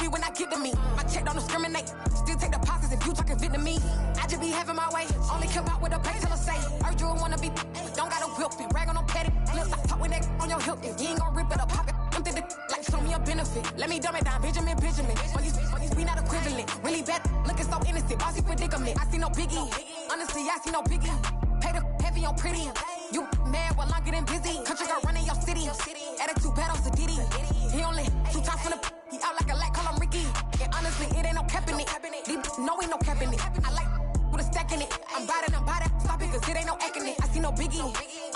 me when I get to me. My check don't discriminate. Still take deposits if you talking Vietnamese. I just be having my way. Only come out with a pay till I say. Heard you wanna be, but don't gotta whip it. Rag on no petty flips. I talk with that on your hip. If you ain't gon' rip it up, pop it. Empty the like show me a benefit. Let me dumb it down, Benjamin. For these we not equivalent. Really bad, looking so innocent. Bossy predicament. I see no biggie. Honestly, I see no biggie. Pay the heavy on pretty. You mad while I'm getting busy. Country girl running your city. Attitude bad on Diddy. He only 2 times from the he out like a light, call him Ricky. And honestly, it ain't no cap in it. No, ain't no cap in it. I like with a stack in it. I'm bad. Stop it, cause it ain't no acting it. I see no biggie.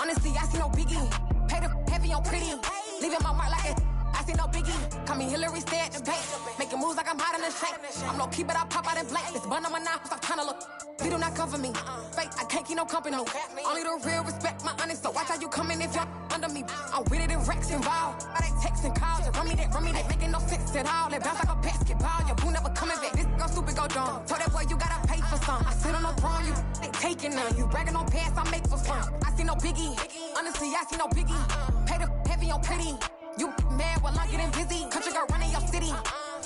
Honestly, I see no biggie. Pay the heavy on pretty. Leaving my mark like it. I see no biggie. Call me Hillary, stay at the bank. Making moves like I'm hot in the shank. I'm low key, but I pop out in blank. This bun on my knife, stop trying to look. They do not come for me. Fake, I can't keep no company. Only the real respect my honest. So watch how you coming if y'all under me. I'm with it in Rex involved. But they texting calls. Run me that making no sense at all. They bounce like a basketball. Your boo never coming back. This go stupid, go dumb. Told that boy you gotta pay for some. I sit on the throne, you they taking none. You bragging on past, I make for fun. I see no biggie. Honestly, I see no biggie. Pay the heavy on pretty. You mad while I'm getting busy. Country girl running your city.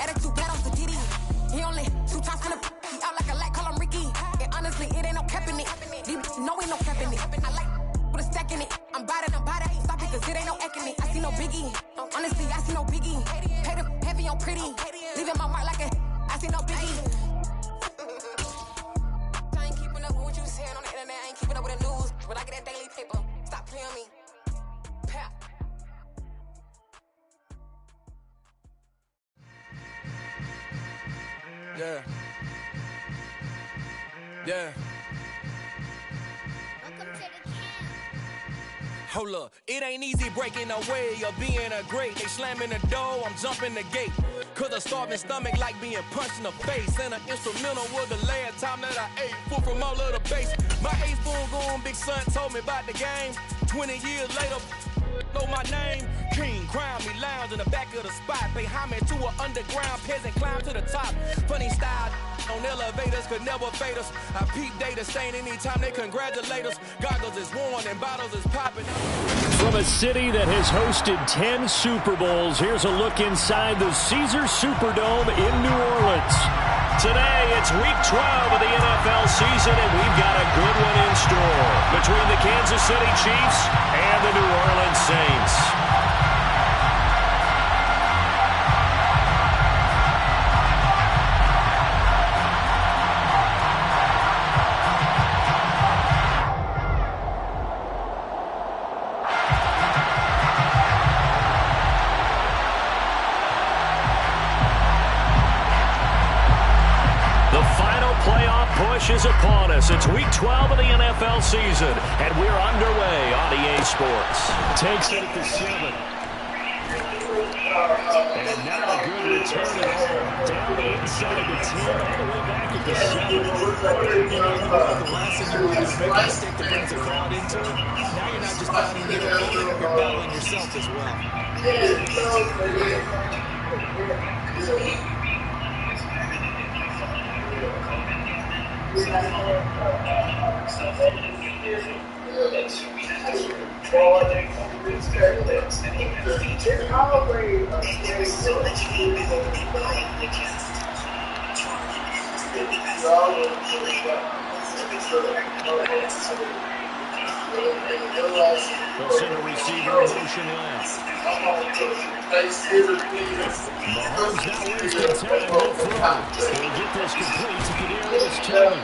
Attitude bad on Diddy. He only 2 times from the he out like a light, call him Ricky. And honestly, it ain't no cap in it. No, ain't no cap in it. I like with a stack in it. I'm bad. Stop it, cause it ain't no acting it. I see no biggie. Honestly, I see no biggie. Pay the heavy on pretty. Leaving my mark like a I see no biggie. I ain't keeping up with what you saying on the internet. I ain't keeping up with the news. But I get that daily paper. Stop playing me. Pap. Yeah. Yeah. Hold up, it ain't easy breaking away or being a great. They slamming the door, I'm jumping the gate. Cause a starving stomach like being punched in the face. And an instrumental was the last time that I ate food from all of the base. My ace boom goon, big son told me about the game. 20 years later, know my name. King, crown me, lounge in the back of the spot. Pay homage to an underground peasant, climb to the top. Funny style on elevators could never fade us. I peep data stain anytime they congratulate us. Goggles is worn and bottles is popping. From a city that has hosted 10 Super Bowls, here's a look inside the Caesars Superdome in New Orleans. Today, it's week 12 of the NFL season, and we've got a good one in store between the Kansas City Chiefs and the New Orleans Saints. Is upon us. It's week 12 of the NFL season, and we're underway on EA Sports. Takes it at the 7. And not a good return at all. Down the inside the 10, all the way back at the 7. You know, the last thing you want is make a mistake that brings a crowd into it. Now you're not just battling your opponent, you're battling yourself as well. They'll send a receiver motion left. Mahomes not wasting time. He'll throw. He'll get this complete to Kadarius Toney.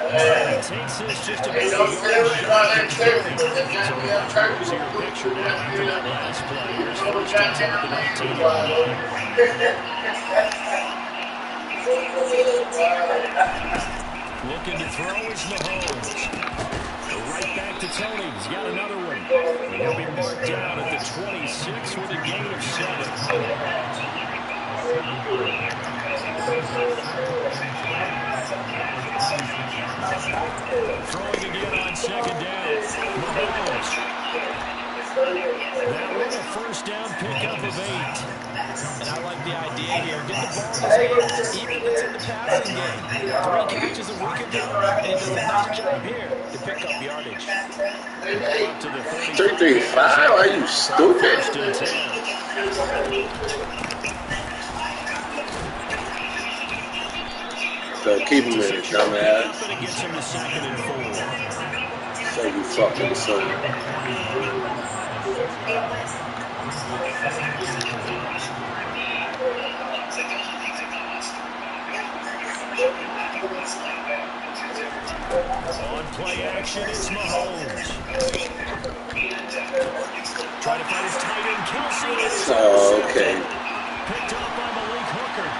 He takes this just about a yard shot. So we have a rosier picture now after that last play. Here's first and 10 at the 19-yard line. Looking to throw is Mahomes. Right back to Toney. He's got another one. And he'll be marked down at the 26 with a gain of 7. Throwing again on second down. Mahomes. That was a first down pickup of 8. And I like the idea here. Get the ball in his hands, even if it's in the passing game. 3 catches a week ago, and he does a nice job here to pick up yardage. 335? Are you stupid? So keep him in it, dumbass. And it gets him to 2nd and 4. So you fucking son. On play action, it's Mahomes. Trying to find his tight end, Kelsey. Oh, okay. Picked up by Malik Hooker.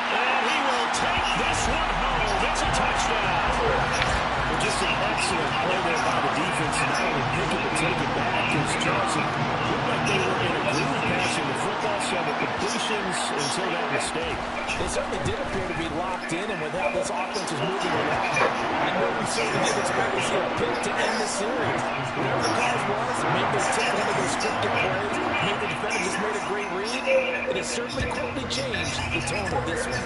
And he will take this one home. It's a touchdown. Well, just an excellent play there by the defense. And not only pick it, but take it back. As Johnson looked like they were in a groove passing the football, so the completions until that mistake. They certainly did appear to be locked in, and with how this offense is moving around, I know we certainly didn't expect to see a pick to end the series. Whatever the cause was, maybe they took one of those scripted plays, maybe the defender just made a great read. It has certainly quickly changed the tone of this one.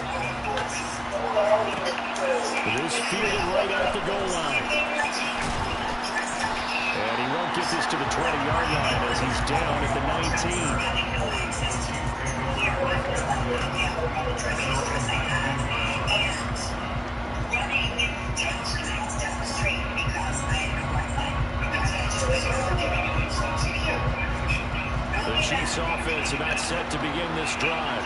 It is fielded right at the goal line. And he won't get this to the 20-yard line as he's down at the 19. The Chiefs offense about set to begin this drive.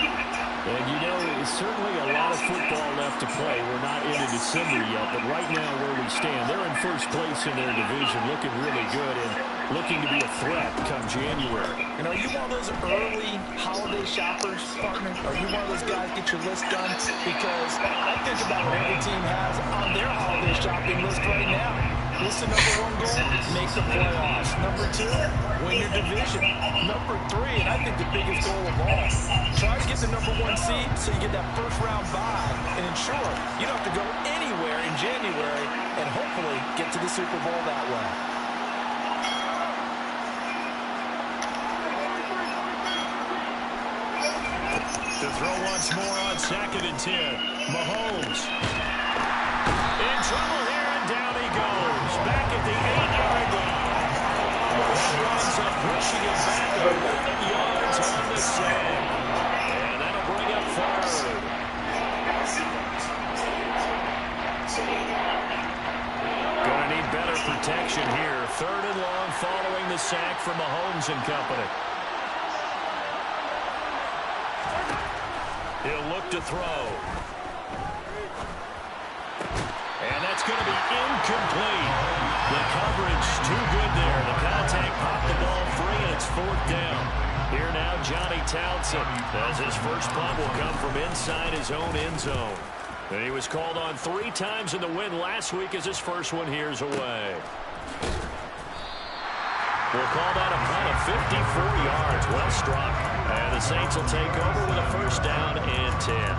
And you know, there's certainly a lot of football left to play. We're not into December yet, but right now where we stand, they're in first place in their division, looking really good and looking to be a threat come January. And are you one of those early holiday shoppers, partner? Are you one of those guys get your list done? Because I think about what every team has on their holiday shopping list right now. What's the number one goal? Make the playoffs. Number two, win your division. Number three, and I think the biggest goal of all, try to get the number one seed so you get that first round bye and ensure you don't have to go anywhere in January and hopefully get to the Super Bowl that way. To throw once more on 2nd and 10. Mahomes in trouble here, and down he goes. Back at the 8-yard line. That winds up pushing it back 11 yards on the save. And that'll bring up 3rd. Gonna need better protection here. 3rd and long following the sack from Mahomes and company. He'll look to throw. And that's going to be incomplete. The coverage too good there. The contact popped the ball free, and it's 4th down. Here now, Johnny Townsend, as his first punt will come from inside his own end zone. And he was called on 3 times in the win last week as his first one here's away. We'll call that a punt of 54 yards. Well struck. And the Saints will take over with a first down and 10.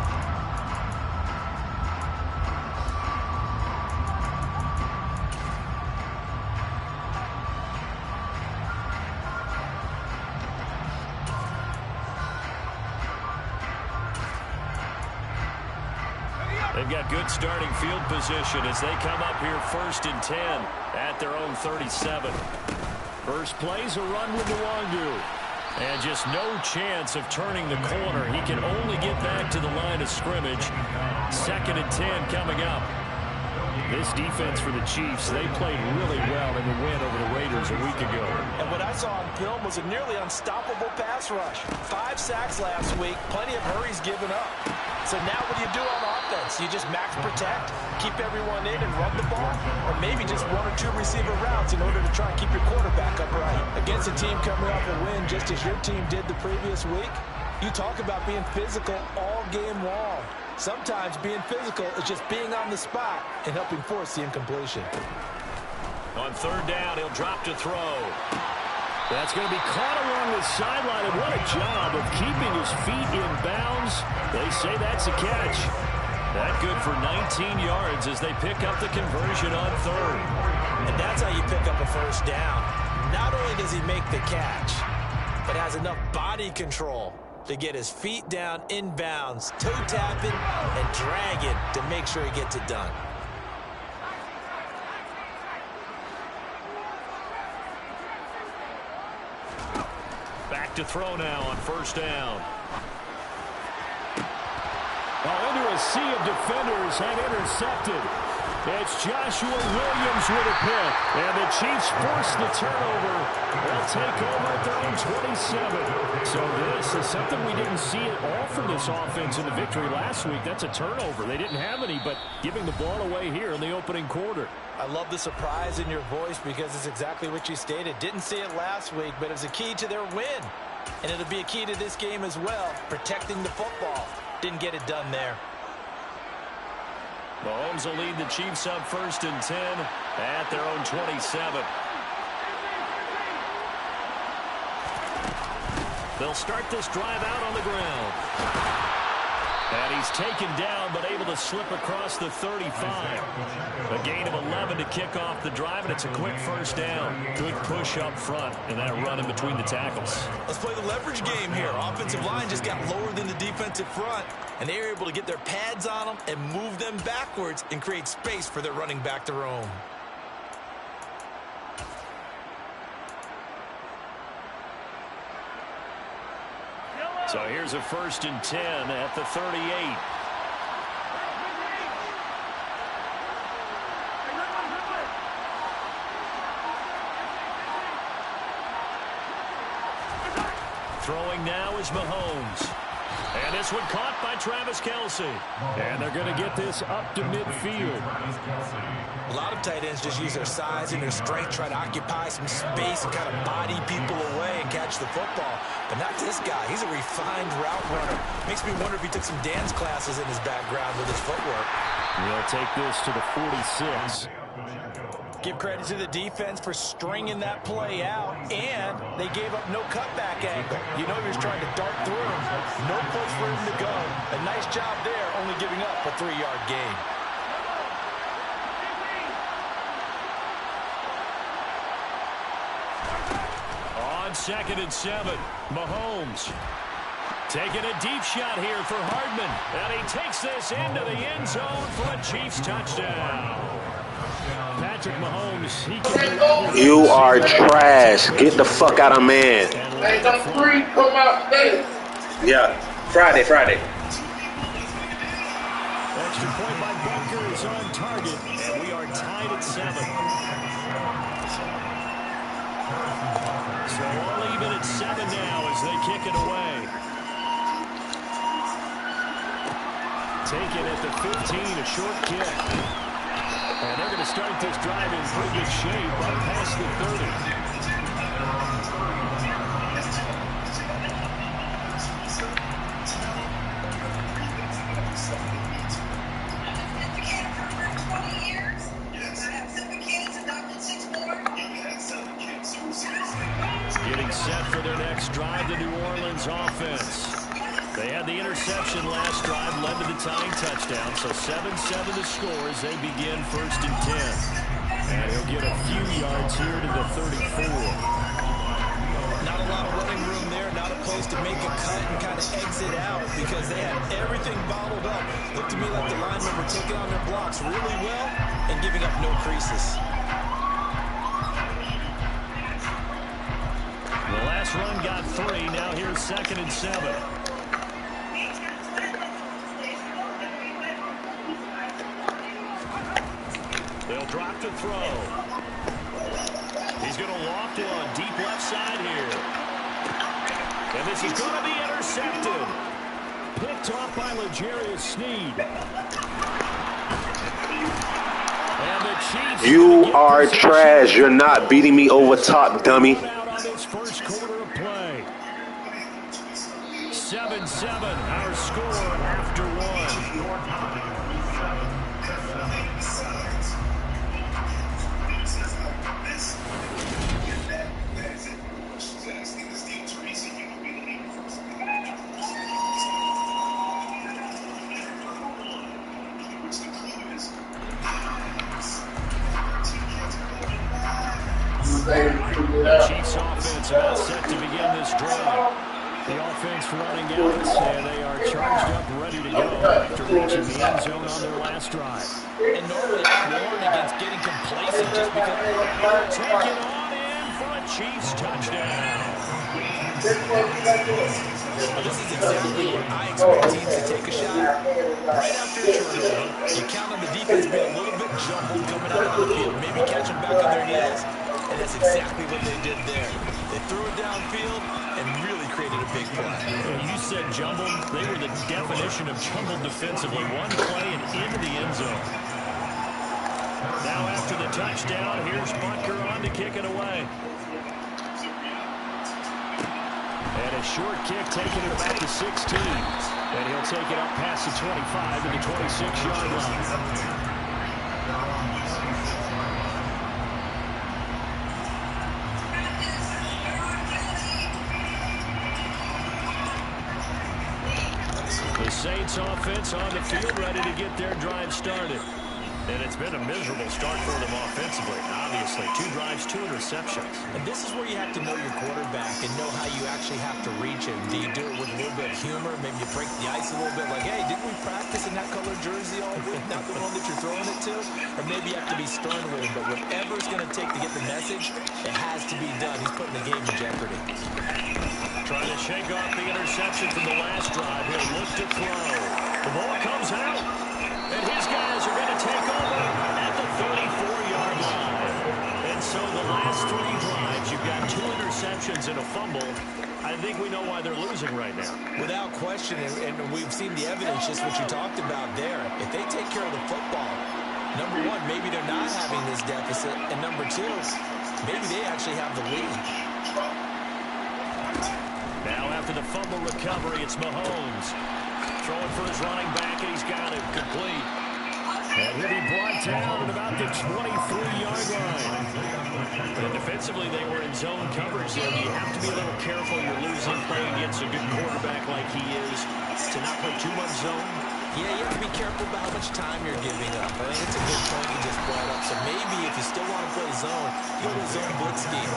They've got good starting field position as they come up here 1st and 10 at their own 37. First play's a run with Nwangu. And just no chance of turning the corner. He can only get back to the line of scrimmage. 2nd and 10 coming up. This defense for the Chiefs, they played really well in the win over the Raiders a week ago. And what I saw on film was a nearly unstoppable pass rush. 5 sacks last week, plenty of hurries given up. So now what do you do on offense? You just max protect, keep everyone in and run the ball? Or maybe just 1 or 2 receiver routes in order to try and keep your quarterback upright? Against a team coming off a win just as your team did the previous week, you talk about being physical all game long. Sometimes being physical is just being on the spot and helping force the incompletion. On 3rd down, he'll drop to throw. That's going to be caught along the sideline, and what a job of keeping his feet in bounds. They say that's a catch. That good for 19 yards as they pick up the conversion on 3rd. And that's how you pick up a first down. Not only does he make the catch, but has enough body control to get his feet down inbounds, toe tapping and dragging to make sure he gets it done. Back to throw now on 1st down. Into a sea of defenders and intercepted. It's Joshua Williams with a pick. And the Chiefs force the turnover. They'll take over at their own 27. So this is something we didn't see at all from this offense in the victory last week. That's a turnover. They didn't have any, but giving the ball away here in the opening quarter. I love the surprise in your voice because it's exactly what you stated. Didn't see it last week, but it was a key to their win. And it'll be a key to this game as well, protecting the football. Didn't get it done there. Mahomes will lead the Chiefs up 1st and 10 at their own 27. They'll start this drive out on the ground. And he's taken down, but able to slip across the 35. A gain of 11 to kick off the drive, and it's a quick first down. Good push up front, and that run in between the tackles. Let's play the leverage game here. Offensive line just got lower than the defensive front, and they were able to get their pads on them and move them backwards and create space for their running back to roam. So here's a 1st and 10 at the 38. Throwing now is Mahomes. And this one caught by Travis Kelce. And they're going to get this up to midfield. A lot of tight ends just use their size and their strength, try to occupy some space and kind of body people away and catch the football. But not this guy. He's a refined route runner. Makes me wonder if he took some dance classes in his background with his footwork. He'll take this to the 46. Give credit to the defense for stringing that play out, and they gave up no cutback angle. You know he was trying to dart through him. No place for him to go. A nice job there, only giving up a 3-yard gain. On 2nd and 7, Mahomes taking a deep shot here for Hardman. And he takes this into the end zone for a Chiefs touchdown. Patrick Mahomes, he can You are trash. Get the fuck out of man. Hey, them three come out today. Yeah, Friday. extra point by Bunker is on target, and we are tied at 7. So all even at 7 now as they kick it away. Taken at the 15, a short kick. And they're going to start this drive in pretty good shape right past the 30. Getting set for their next drive, the New Orleans offense. They had the interception last drive, led to the tying touchdown, so 7-7 the score as they begin 1st and 10. And he'll get a few yards here to the 34. Not a lot of running room there, not a place to make a cut and kind of exit out because they had everything bottled up. Looked to me like the linemen were taking on their blocks really well and giving up no creases. The last run got 3, now here's 2nd and 7. They'll drop to throw. He's going to loft it on deep left side here. And this is going to be intercepted. Picked off by L'Jarius Sneed. And the Chiefs. You are trash. You're not beating me over top, dummy. Out on this first quarter of play. 7-7, our score after 1. The Chiefs offense about set to begin this drive. The offense running out, and they are charged up, ready to go after reaching the end zone on their last drive. And normally I warn against getting complacent just because Taken on in for a Chiefs touchdown. Well, this is exactly where I expect teams to take a shot. Right after a turnover, you count on the defense being a little bit jumbled coming out of the field. Maybe catch them back on their heels, and that's exactly what they did there. They threw it downfield and really created a big play. You said jumbled. They were the definition of jumbled defensively. One play and into the end zone. Now after the touchdown, here's Butker on to kick it away. And a short kick taking it about the 16. And he'll take it up past the 25 to the 26-yard line. The Saints offense on the field, ready to get their drive started. And it's been a miserable start for them offensively. Obviously, 2 drives, 2 interceptions. And this is where you have to know your quarterback and know how you actually have to reach him. Do you do it with a little bit of humor? Maybe you break the ice a little bit like, hey, didn't we practice in that colored jersey all week? Not the one that you're throwing it to? Or maybe you have to be stern with him. But whatever it's going to take to get the message, it has to be done. He's putting the game in jeopardy. Trying to shake off the interception from the last drive. He'll look to throw. The ball comes out. And his guys are going to take over at the 34-yard line. And so the last 3 drives, you've got 2 interceptions and a fumble. I think we know why they're losing right now. Without question, and we've seen the evidence, just what you talked about there. If they take care of the football, number 1, maybe they're not having this deficit. And number 2, maybe they actually have the lead. Now after the fumble recovery, it's Mahomes. Throwing for his running back, and he's got it complete. And he'll be brought down at about the 23-yard line. And defensively, they were in zone coverage there. You have to be a little careful. You're losing playing against a good quarterback like he is to not play too much zone. Yeah, you have to be careful about how much time you're giving up. I think it's a good point you just brought up. So maybe if you still want to play zone, go to zone blitz scheme.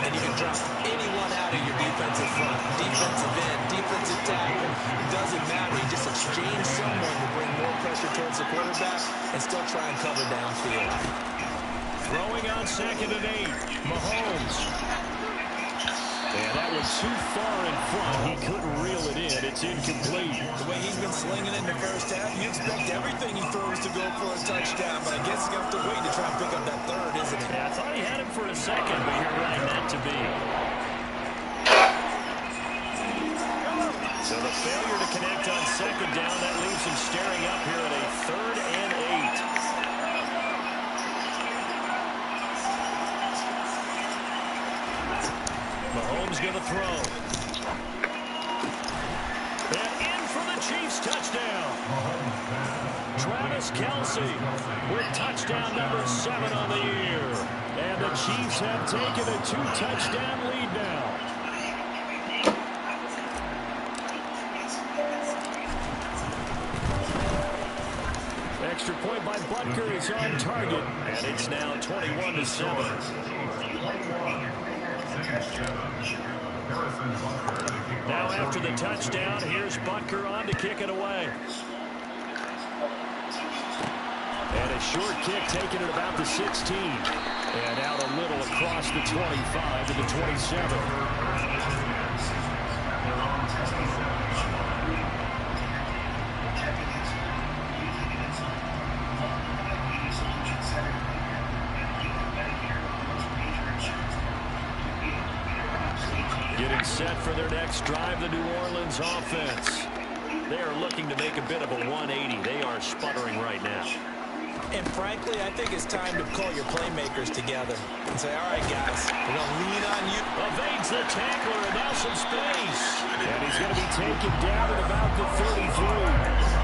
And you can drop anyone out of your defensive front. Defensive end, defensive tackle. It doesn't matter. You just exchange someone to bring more pressure towards the quarterback and still try and cover downfield. Throwing on 2nd and 8. Mahomes. And that was too far in front. He couldn't reel it in. It's incomplete. The way he's been slinging it in the first half, you expect everything he throws to go for a touchdown. But I guess he's going to have to wait to try and pick up that 3rd, isn't he? Yeah, I thought he had him for a second, but you're right, not to be. So the failure to connect on 2nd down, that leaves him staring up here at a 3rd and 8. Mahomes going to throw. And in for the Chiefs touchdown. Travis Kelce with touchdown number 7 on the year. And the Chiefs have taken a 2-touchdown lead now. Extra point by Butker is on target. And it's now 21-7. Now after the touchdown, here's Butker on to kick it away. And a short kick taken at about the 16. And out a little across the 25 to the 27. Getting set for their next drive, the New Orleans offense. They are looking to make a bit of a 180. They are sputtering right now. And frankly, I think it's time to call your playmakers together and say, all right, guys, we're going to lean on you. Evades the tackler, and now some space. And he's going to be taken down at about the 33.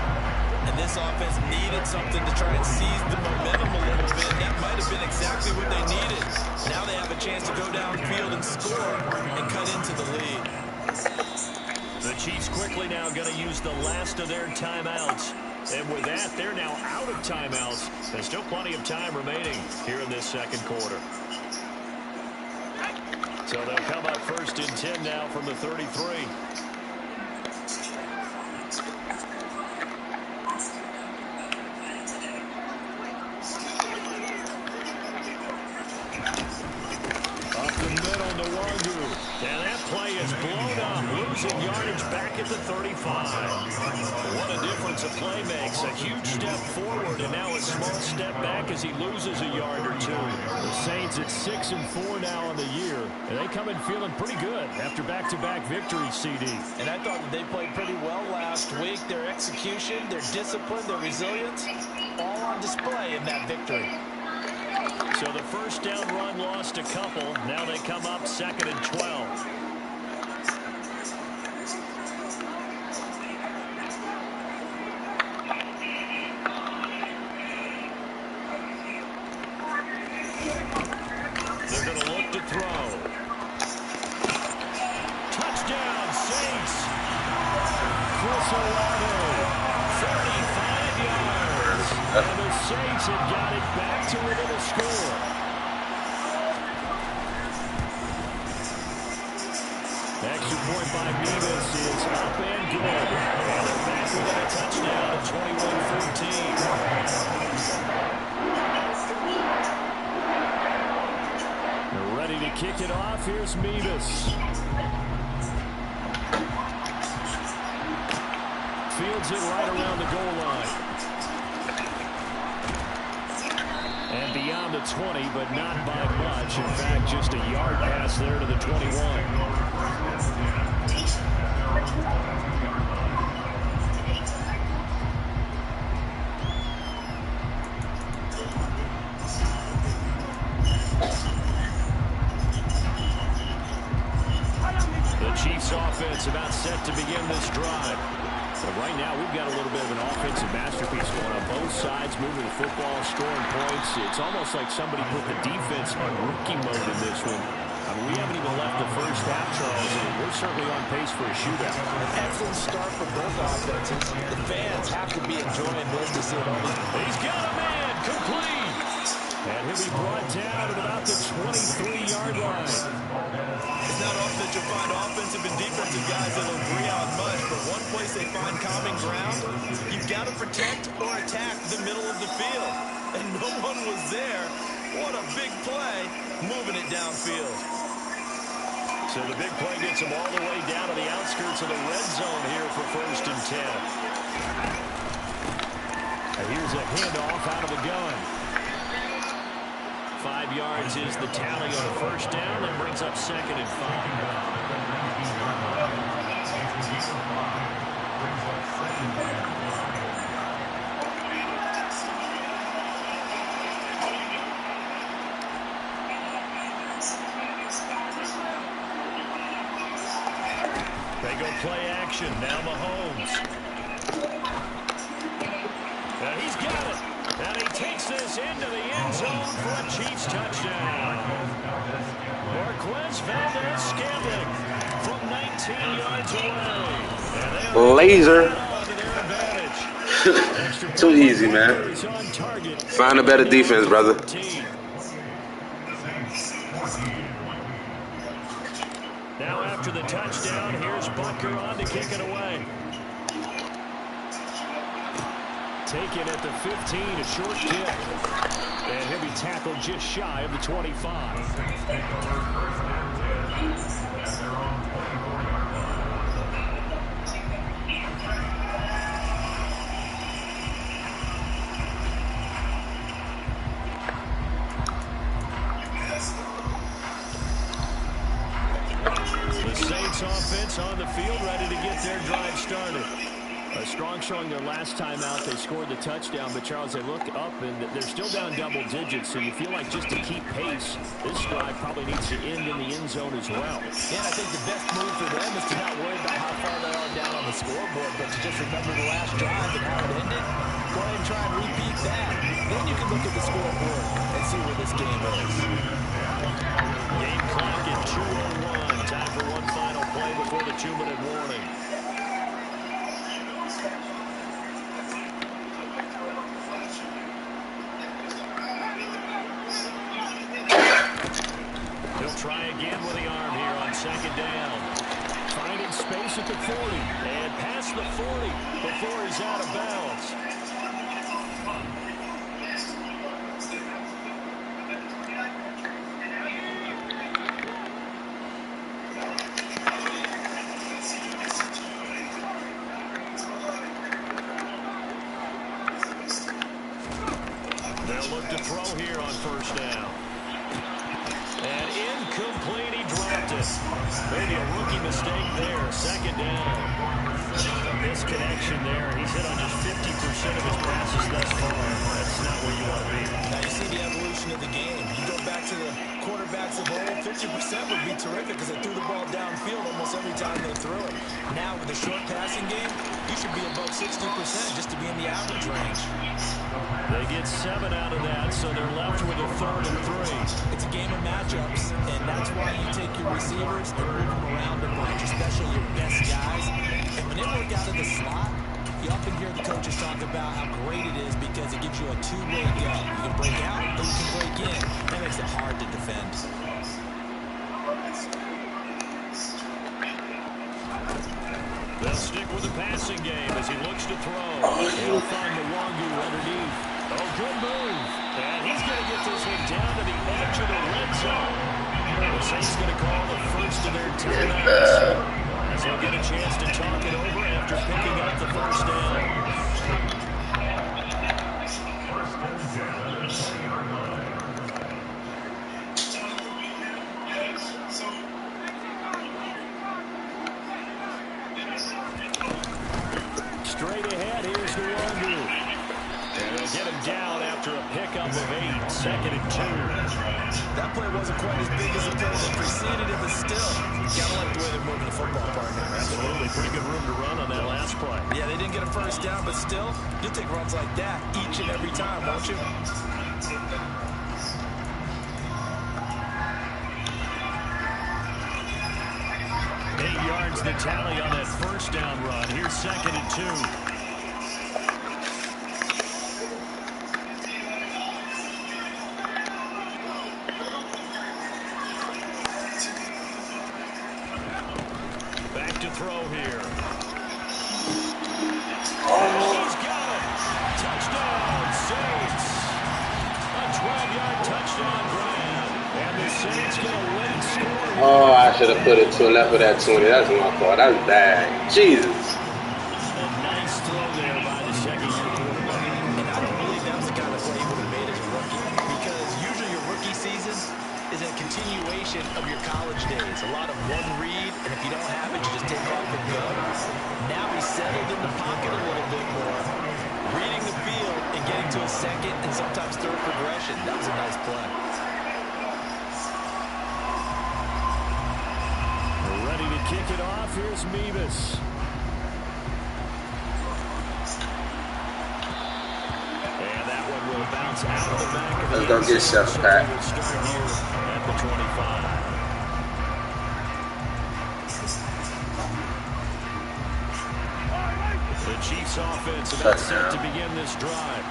And this offense needed something to try and seize the momentum a little bit. That might have been exactly what they needed. Now they have a chance to go downfield and score and cut into the lead. The Chiefs quickly now going to use the last of their timeouts. And with that, they're now out of timeouts. There's still plenty of time remaining here in this second quarter. So they'll come up 1st and 10 now from the 33. Up the middle, Nwangu. And that play is blown losing yardage back at the 35. What a difference a play makes. A huge step forward and now a small step back as he loses a yard or two. The Saints at 6-4 now on the year. And they come in feeling pretty good after back-to-back victories, CD. And I thought that they played pretty well last week. Their execution, their discipline, their resilience, all on display in that victory. So the first down run lost a couple. Now they come up 2nd and 12. They're going to look to throw. Touchdown, Saints. Chris Olave, 35 yards. And the Saints have got it back to within a score. Extra point by Beavis is up and good. And they're back with a touchdown at 21-14. They're ready to kick it off. Here's Beavis. Fields it right around the goal line. And beyond the 20, but not by much. In fact, just a yard pass there to the 21. The Chiefs offense about set to begin this drive. But right now, we've got a little bit of an offensive masterpiece going on both sides, moving the football, scoring points. It's almost like somebody put the defense on rookie mode in this one. I mean, we haven't even left the first half, Charles, and we're certainly on pace for a shootout. An excellent start for both offenses. The fans have to be enjoying this to see it all. He's got a man, complete. And he'll be brought down at about the 23-yard line. It's not often that you'll find offensive and defensive guys that'll agree on much, but one place they find common ground, you've got to protect or attack the middle of the field. And no one was there. What a big play, moving it downfield. So the big play gets them all the way down to the outskirts of the red zone here for 1st and 10. And here's a handoff out of the gun. 5 yards is the tally on the first down. That brings up 2nd and 5. They go play action. Now Mahomes. And he's got it. And he takes this into the end zone for a Chiefs touchdown. Marquez Valdes-Scantling from 19 yards away. Laser. Too easy, man. Find a better defense, brother. Now after the touchdown, here's Butker on to kick it away. Taken at the 15, a short kick. And he'll be tackled just shy of the 25. The Saints offense on the field, ready to get their drive started. A strong showing their last time out. They scored the touchdown, but Charles, they look up and they're still down double digits, so you feel like just to keep pace, this drive probably needs to end in the end zone as well. Yeah, I think the best move for them is to not worry about how far they are down on the scoreboard, but to just remember the last drive and how it ended. Go ahead and try and repeat that. Then you can look at the scoreboard and see where this game is. Game clock at 2:01. Time for one final play before the 2-minute warning. He'll try again with the arm here on 2nd down. Finding space at the 40 and past the 40 before he's out of bounds. They'll look to throw here on first down. And incomplete, he dropped it. Maybe a rookie mistake there. Second down. A misconnection there. He's hit on just 50% of his passes thus far. That's not where you want to be. Now you see the evolution of the game. You go back to the quarterbacks of old, 50% would be terrific because they threw the ball downfield almost every time they threw it. Now with the short passing game, you should be above 60% just to be in the average range. They get 7 out of that, so they're left with a 3rd and 3. It's a game of matchups, and that's why you take your receivers and move them around a bunch, especially your best guys. And when they work out of the slot, you often hear the coaches talk about how great it is because it gives you a two-way go. You can break out or you can break in. That makes it hard to defend. They'll stick with the passing game as he looks to throw. He'll find the Wangu underneath. Oh, good move. And he's going to get this one down to the edge of the red zone. The Saints going to call the first of their timeouts. As he'll get a chance to talk it over after picking up the first down. Straight ahead, here's the Wangu. And they'll get him down after a pickup of 8, 2nd and 2. That play wasn't quite as big as the play that preceded it, but still, you gotta like the way they're moving the football, partner. Absolutely, pretty good room to run on that last play. Yeah, they didn't get a first down, but still, you'll take runs like that each and every time, won't you? 8 yards the tally on that first down run. Here's 2nd and 2. To throw here. He's got it. Touchdown, Saints. A 12-yard touchdown grab. And the Saints going to win and score. Oh, I should have put it to the left of that 20. That's my fault. That's bad. Jesus. A nice throw there by the second-year quarterback. And I don't believe that was the kind of play he would have made as a rookie. Because usually your rookie season is a continuation of your college days. A lot of one read, and if you don't have it, you just take off and go. Now he's settled in the pocket a little bit more, reading the field and getting to a second and sometimes third progression. That was a nice play. Ready to kick it off. Here's Mevis. And that one will bounce out of the back of the Let's go get Chef Pat. At the 25. The Chiefs offense about set to begin this drive.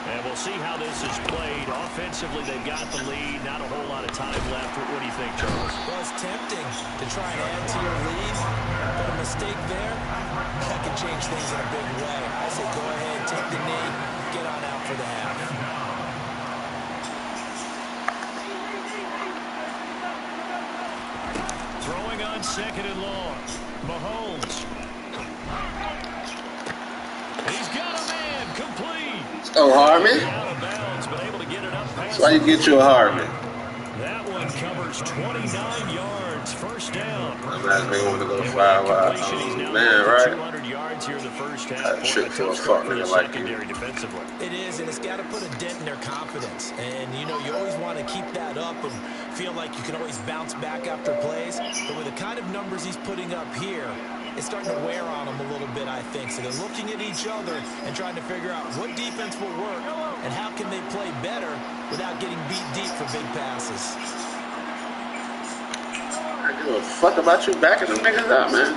And we'll see how this is played. Offensively, they've got the lead. Not a whole lot of time left. What do you think, Charles? Well, it's tempting to try and add to your lead, but a mistake there, that can change things in a big way. I say go ahead, take the knee, get on out for the half. Throwing on 2nd and long. Mahomes. He's got a man complete. Oh, Harmon? Out of bounds, but able to get it up past. That's why you get you a Harmon. That one covers 29 yards. First down. I'm not going to go 5 out. Man, right? 200 yards here in the first half. Shit for a fuck nigga like you. Defensively. It is, and it's got to put a dent in their confidence. And, you know, you always want to keep that up and feel like you can always bounce back after plays. But with the kind of numbers he's putting up here, it's starting to wear on them a little bit, I think. So they're looking at each other and trying to figure out what defense will work and how can they play better without getting beat deep for big passes. I give a fuck about you backing them niggas up, man.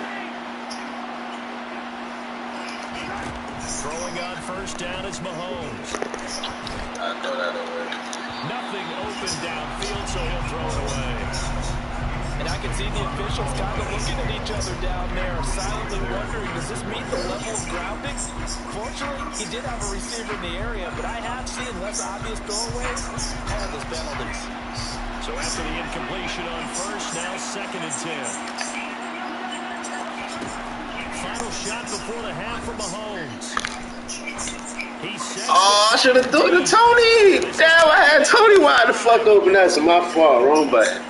Throwing on first down is Mahomes. I know that already. Nothing open downfield, so he'll throw it away. And I can see the officials kind of looking at each other down there, silently wondering, does this meet the level of grounding? Fortunately, he did have a receiver in the area, but I have seen less obvious throwaways and those penalties. So after the incompletion on first, now 2nd and 10. Final shot before the half for Mahomes. He sets Oh, I should have threw it to Tony. Damn, I had Tony wide the fuck open. That's my fault. Wrong button.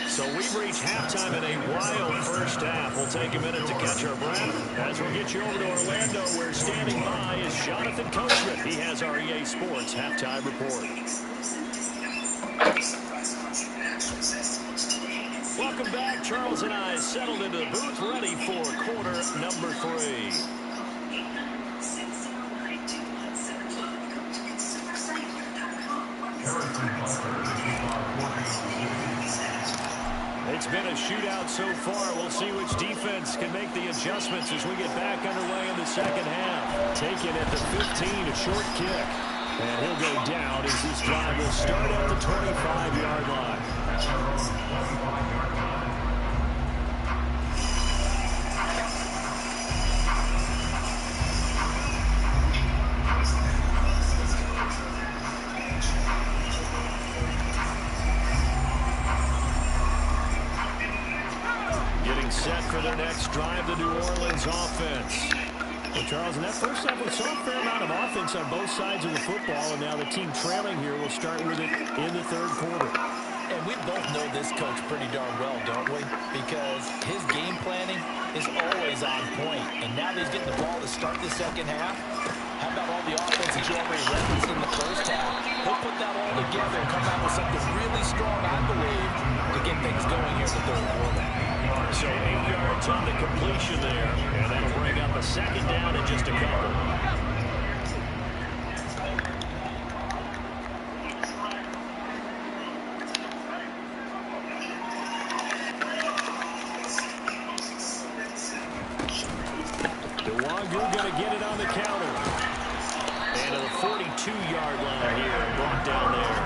So we've reached halftime in a wild first half. We'll take a minute to catch our breath. As we'll get you over to Orlando, where standing by is Jonathan Coachman. He has our EA Sports halftime report. Welcome back. Charles and I settled into the booth, ready for quarter number 3. It's been a shootout so far. We'll see which defense can make the adjustments as we get back underway in the second half. Taken at the 15, a short kick. And he'll go down as this drive will start at the 25-yard line. Set for their next drive, the New Orleans offense. Well, Charles, in that first half, we saw a fair amount of offense on both sides of the football, and now the team trailing here will start with it in the third quarter. And we both know this coach pretty darn well, don't we? Because his game planning is always on point. And now that he's getting the ball to start the second half, how about all the offense that you already referenced in the first half? He'll put that all together and come out with something really strong, I believe, to get things going here in the third quarter. So 8 yards on the completion there, and that'll bring up a second down in just a couple. DeWangu going to get it on the counter. And to the 42-yard line here, brought down there.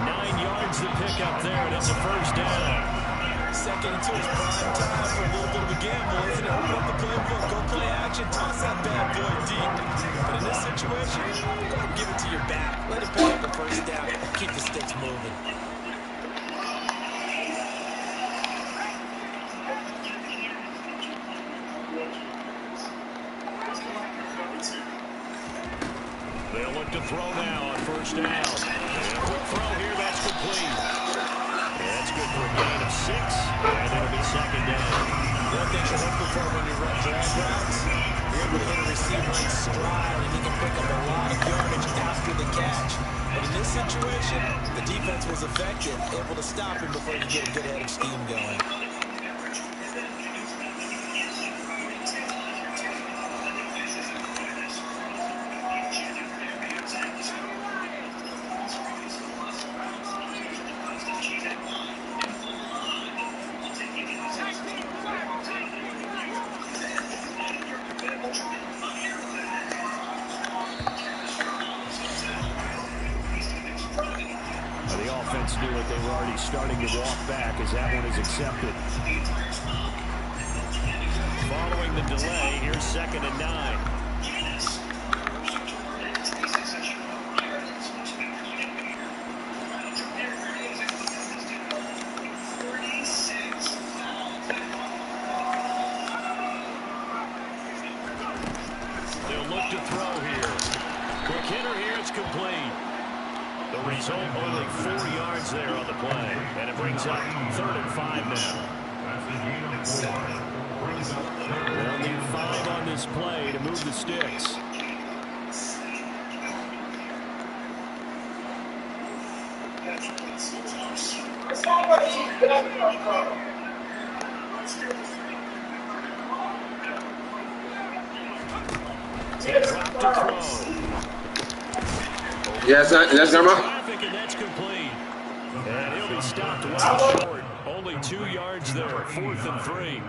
9 yards to pick up there, and it's a first down. Second into his prime time for a little bit of a gamble, isn't it? Open up the playbook, go play action, toss that bad boy deep. But in this situation, go and give it to your back. Let it pick up the first down. Keep the sticks moving. They'll look to throw now on first down. And a quick throw here, that's complete. That's good for a gain of 6, and it'll be second down. One thing to look for when you run drag routes, you're able to hit a receiver in stride, and he can pick up a lot of yardage after the catch. But in this situation, the defense was effective, able to stop him before he could get a good head of steam going. Knew it. They were already starting to walk back as that one is accepted. Following the delay, here's 2nd and 9. They'll look to throw here. Quick hitter here, it's complete. The result, only 4 yards there on the play. And it brings up 3rd and 5 now. They'll need 5 on this play to move the sticks. Drop to throw. Yes, Grandma. And that's complete. And he'll be stopped well short. Only 2 yards there. 4th and 3.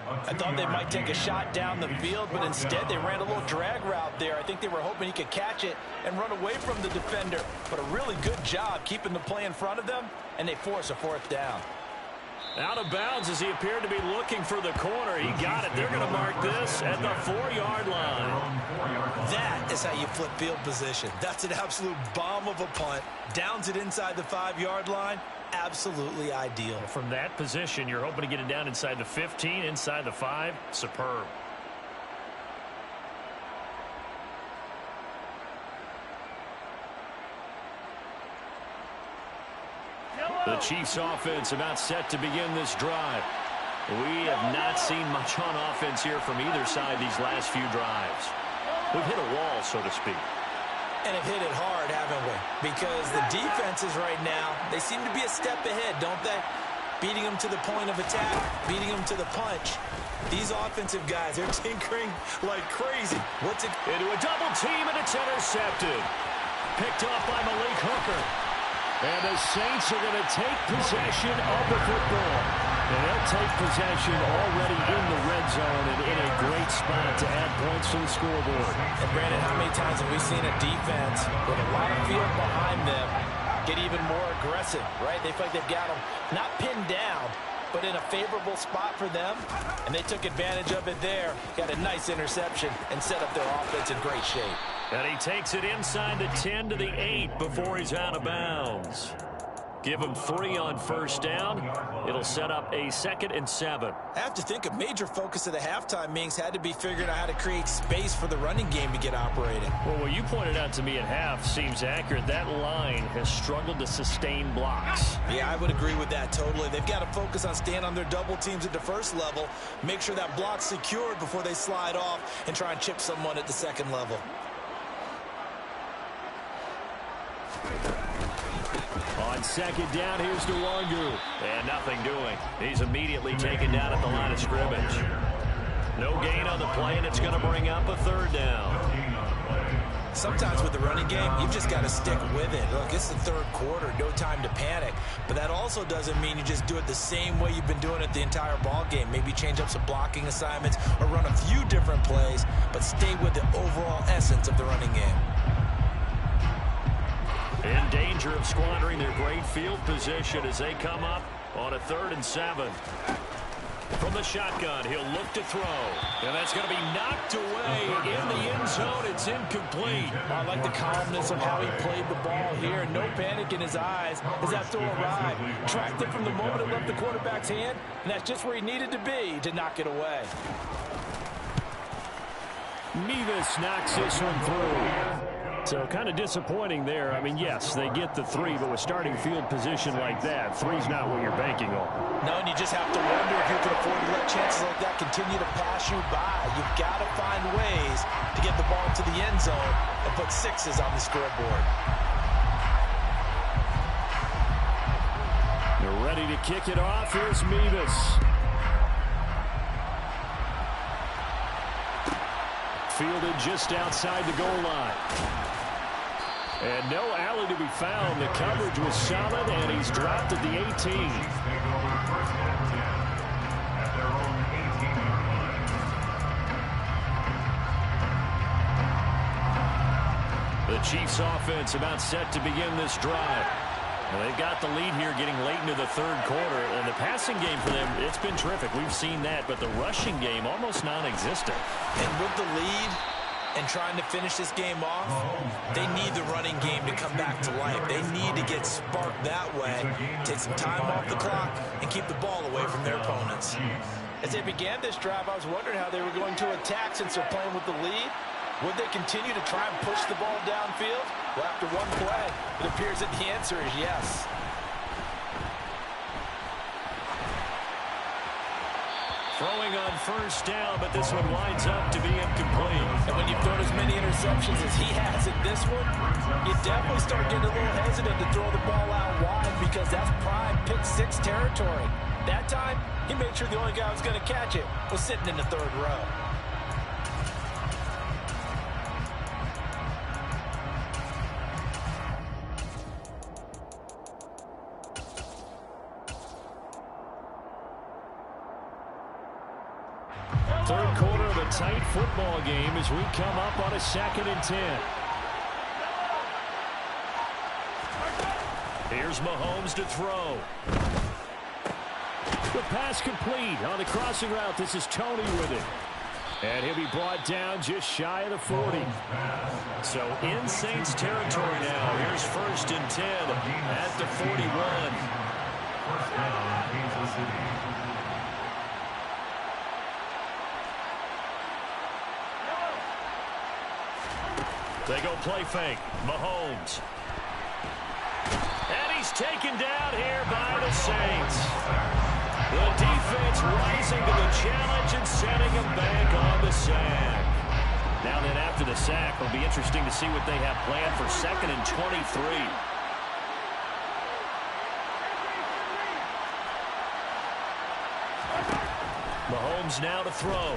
I thought they might take a shot down the field, but instead they ran a little drag route there. I think they were hoping he could catch it and run away from the defender. But a really good job keeping the play in front of them, and they force a 4th down. Out of bounds as he appeared to be looking for the corner. He got it. They're going to mark this at the 4-yard line. That is how you flip field position. That's an absolute bomb of a punt. Downs it inside the 5-yard line. absolutely ideal. From that position, you're hoping to get it down inside the 15, inside the 5. Superb. The Chiefs offense about set to begin this drive. We have not seen much on offense here from either side these last few drives. We've hit a wall, so to speak. And have hit it hard, haven't we? Because the defenses right now, they seem to be a step ahead, don't they? Beating them to the point of attack, beating them to the punch. These offensive guys, they're tinkering like crazy. Into a double team, and it's intercepted. Picked off by Malik Hooker. And the Saints are going to take possession of the football. And they'll take possession already in the red zone and in a great spot to add points to the scoreboard. And Brandon, how many times have we seen a defense with a lot of field behind them get even more aggressive, right? They feel like they've got them not pinned down, but in a favorable spot for them. And they took advantage of it there. Got a nice interception and set up their offense in great shape. And he takes it inside the 10 to the 8 before he's out of bounds. Give him 3 on first down. It'll set up a 2nd and 7. I have to think a major focus of the halftime meetings had to be figuring out how to create space for the running game to get operating. Well, what you pointed out to me at half seems accurate. That line has struggled to sustain blocks. Yeah, I would agree with that totally. They've got to focus on staying on their double teams at the first level, make sure that block's secured before they slide off and try and chip someone at the second level. On second down, here's Nwangu. And nothing doing. He's immediately taken down at the line of scrimmage. No gain on the play, and it's going to bring up a 3rd down. Sometimes with the running game, you've just got to stick with it. Look, it's the 3rd quarter, no time to panic. But that also doesn't mean you just do it the same way you've been doing it the entire ball game. Maybe change up some blocking assignments or run a few different plays, but stay with the overall essence of the running game. In danger of squandering their great field position as they come up on a 3rd and 7. From the shotgun, he'll look to throw. And that's going to be knocked away in the end zone. It's incomplete. I like the calmness of how he played the ball here. No panic in his eyes as that throw arrived. Tracked it from the moment it left the quarterback's hand, and that's just where he needed to be to knock it away. Mevis knocks this one through. So kind of disappointing there. I mean, yes, they get the 3, but with starting field position like that, 3's not what you're banking on. No, and you just have to wonder if you can afford to let chances like that continue to pass you by. You've got to find ways to get the ball to the end zone and put 6s on the scoreboard. They're ready to kick it off. Here's Mevis. Fielded just outside the goal line. And no alley to be found. The coverage was solid, and he's dropped at the 18. The Chiefs offense about set to begin this drive. Well, they've got the lead here getting late into the 3rd quarter, and the passing game for them, it's been terrific. We've seen that, but the rushing game almost non-existent. And with the lead and trying to finish this game off, they need the running game to come back to life. They need to get sparked that way, take some time off the clock, and keep the ball away from their opponents. As they began this drive, I was wondering how they were going to attack since they're playing with the lead. Would they continue to try and push the ball downfield? Well, after one play, it appears that the answer is yes. Throwing on first down, but this one winds up to be incomplete. And when you've thrown as many interceptions as he has in this one, you definitely start getting a little hesitant to throw the ball out wide because that's prime pick-6 territory. That time, he made sure the only guy who was going to catch it was sitting in the 3rd row. Third quarter of a tight football game as we come up on a 2nd and 10. Here's Mahomes to throw. The pass complete on the crossing route. This is Tony with it. And he'll be brought down just shy of the 40. So in Saints territory now. Here's 1st and 10 at the 41. First down, Kansas City. They go play fake. Mahomes. And he's taken down here by the Saints. The defense rising to the challenge and setting him back on the sack. Now then, after the sack, it'll be interesting to see what they have planned for 2nd and 23. Mahomes now to throw.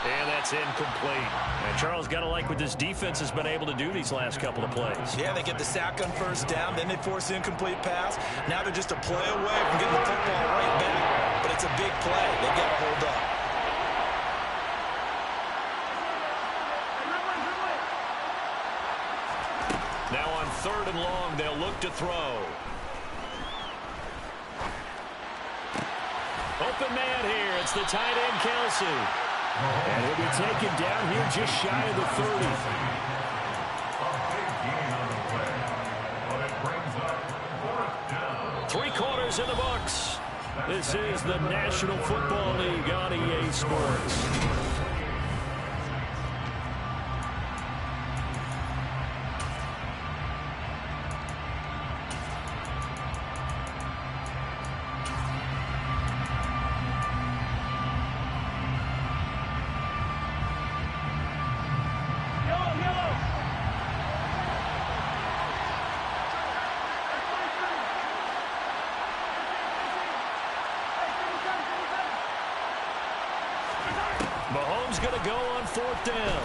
And that's incomplete. And Charles, got to like what this defense has been able to do these last couple of plays. Yeah, they get the sack on first down, then they force the incomplete pass. Now they're just a play away from getting the football right back. But it's a big play. They've got to hold up. Now on 3rd and long, they'll look to throw. Open man here. It's the tight end, Kelsey. And he'll be taken down here just shy of the 30. A big gain on the play, but it brings up 4th down. 3 quarters in the books. This is the National Football League on EA Sports. Mahomes going to go on 4th down.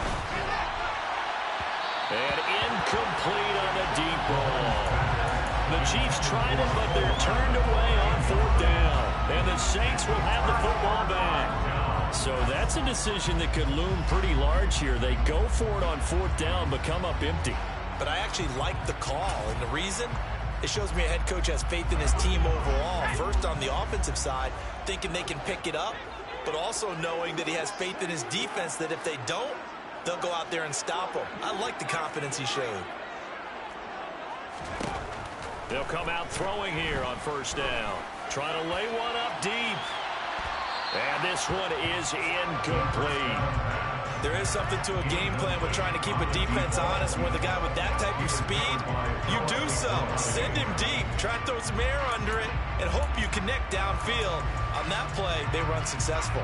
And incomplete on the deep ball. The Chiefs tried it, but they're turned away on 4th down. And the Saints will have the football back. So that's a decision that could loom pretty large here. They go for it on 4th down, but come up empty. But I actually like the call, and the reason? It shows me a head coach has faith in his team overall. First on the offensive side, thinking they can pick it up, but also knowing that he has faith in his defense that if they don't, they'll go out there and stop them. I like the confidence he showed. They'll come out throwing here on 1st down. Trying to lay one up deep. And this one is incomplete. There is something to a game plan with trying to keep a defense honest. With a guy with that type of speed, you do so. Send him deep. Try to throw some air under it and hope you connect downfield. On that play, they run successful.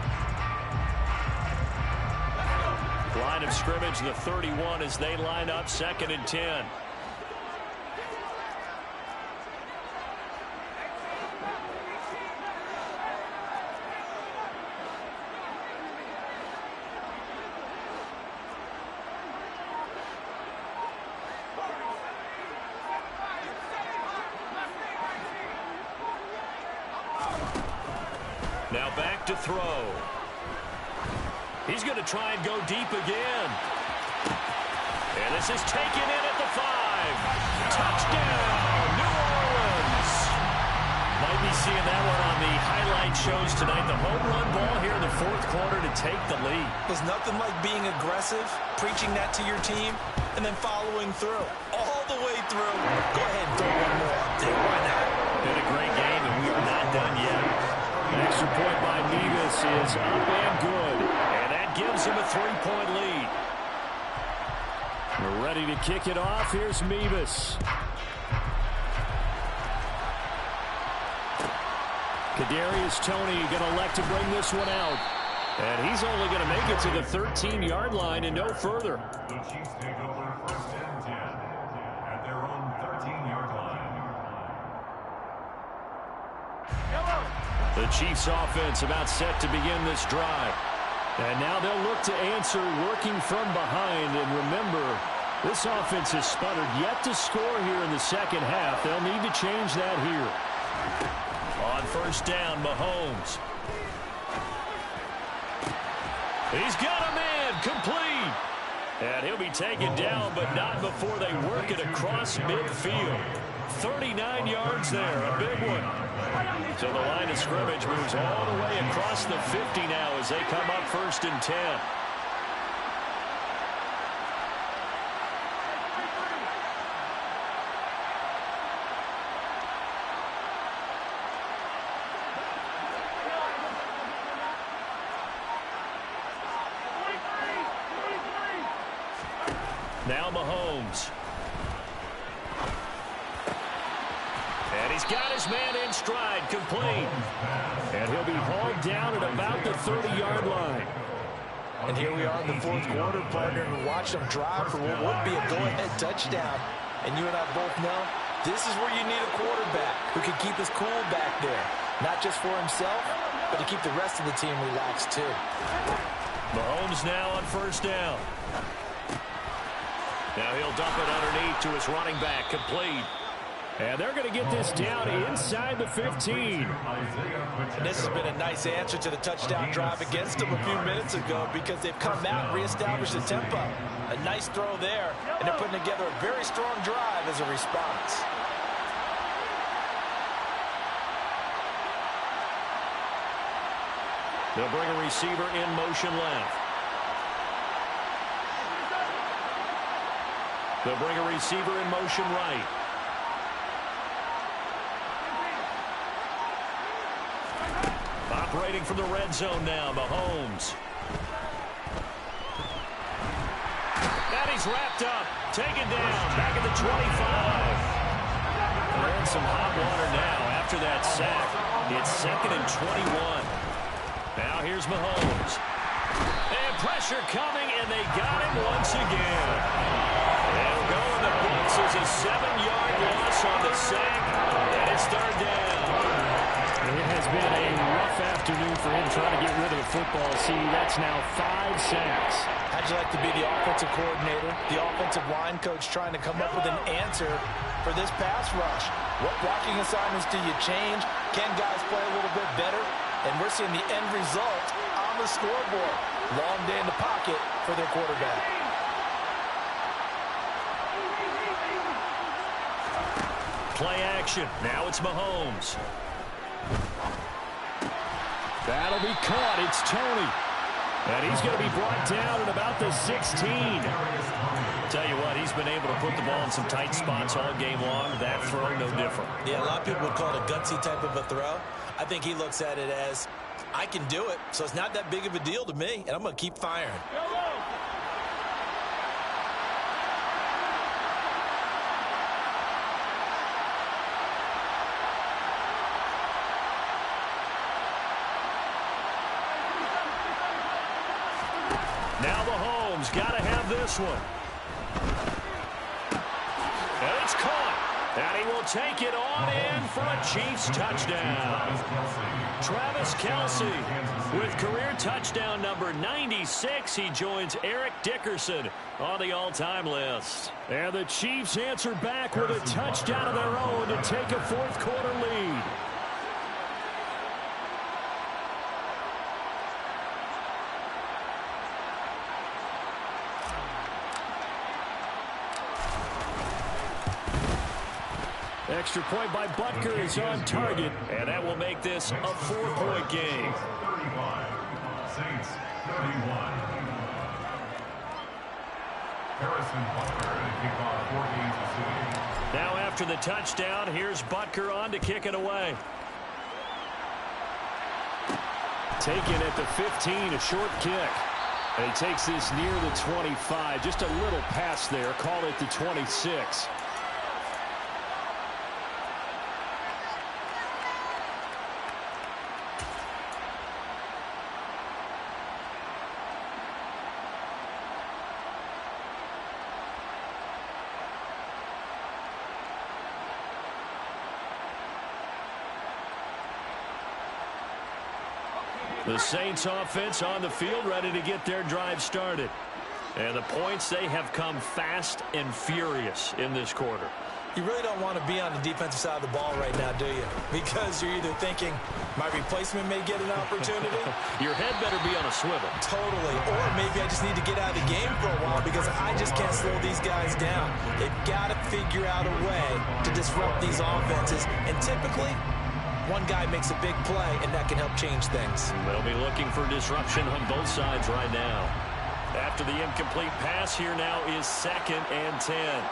Line of scrimmage, the 31 as they line up 2nd and 10. Now back to throw. He's going to try and go deep again. And this is taken in at the 5. Touchdown, New Orleans. Might be seeing that one on the highlight shows tonight. The home run ball here in the 4th quarter to take the lead. There's nothing like being aggressive, preaching that to your team, and then following through. All the way through. Go ahead and throw one more up there. Why not? Been a great game, and we are not done yet. An extra point by Mevis is up and good. And that gives him a 3-point lead. We're ready to kick it off. Here's Mevis. Kadarius Toney going to elect to bring this one out. And he's only going to make it to the 13-yard line and no further. The Chiefs take over 1st and 10 at their own 13-yard line. The Chiefs offense about set to begin this drive. And now they'll look to answer working from behind. And remember, this offense has sputtered yet to score here in the 2nd half. They'll need to change that here. On 1st down, Mahomes. He's got a man, complete. And he'll be taken down, but not before they work it across midfield. 39 yards there, a big one. So the line of scrimmage moves all the way across the 50 now as they come up 1st and 10. Now Mahomes. And he's got his man in stride, complete. And he'll be hauled down at about the 30-yard line. And here we are in the fourth quarter, partner, and watch them drive for what would be a go-ahead touchdown. And you and I both know this is where you need a quarterback who can keep his cool back there. Not just for himself, but to keep the rest of the team relaxed too. Mahomes now on first down. Now he'll dump it underneath to his running back, complete. And they're going to get this down inside the 15. And this has been a nice answer to the touchdown drive against them a few minutes ago because they've come out and reestablished the tempo. A nice throw there, and they're putting together a very strong drive as a response. They'll bring a receiver in motion left. They'll bring a receiver in motion right. Operating from the red zone now, Mahomes. And he's wrapped up, taken down, back at the 25. They're in some hot water now after that sack. It's 2nd and 21. Now here's Mahomes. And pressure coming, and they got him once again. They'll go in the books as a 7-yard loss on the sack, and it's 3rd down. It has been a rough afternoon for him trying to get rid of the football. See, that's now 5 sacks. How'd you like to be the offensive coordinator, the offensive line coach trying to come up with an answer for this pass rush? What blocking assignments do you change? Can guys play a little bit better? And we're seeing the end result on the scoreboard. Long day in the pocket for their quarterback. Play action. Now it's Mahomes. That'll be caught. It's Tony. And he's going to be brought down at about the 16. Tell you what, he's been able to put the ball in some tight spots all game long. That throw, no different. Yeah, a lot of people would call it a gutsy type of a throw. I think he looks at it as, I can do it, so it's not that big of a deal to me, and I'm going to keep firing. Now Mahomes got to have this one. And it's caught. And he will take it on in for a Chiefs touchdown. Travis Kelce with career touchdown number 96. He joins Eric Dickerson on the all-time list. And the Chiefs answer back with a touchdown of their own to take a fourth quarter lead. Extra point by Butker is on target, and that will make this a 4-point game. 35, Saints 31. Harrison Butker to kick off 4 games this season. Now after the touchdown, here's Butker on to kick it away. Taken at the 15, a short kick. And he takes this near the 25, just a little pass there, call it the 26. The Saints offense on the field, ready to get their drive started. And the points, they have come fast and furious in this quarter. You really don't want to be on the defensive side of the ball right now, do you? Because you're either thinking, my replacement may get an opportunity. Your head better be on a swivel. Totally. Or maybe I just need to get out of the game for a while because I just can't slow these guys down. They've got to figure out a way to disrupt these offenses. And typically, one guy makes a big play, and that can help change things. They'll be looking for disruption on both sides right now. After the incomplete pass, here now is 2nd and 10.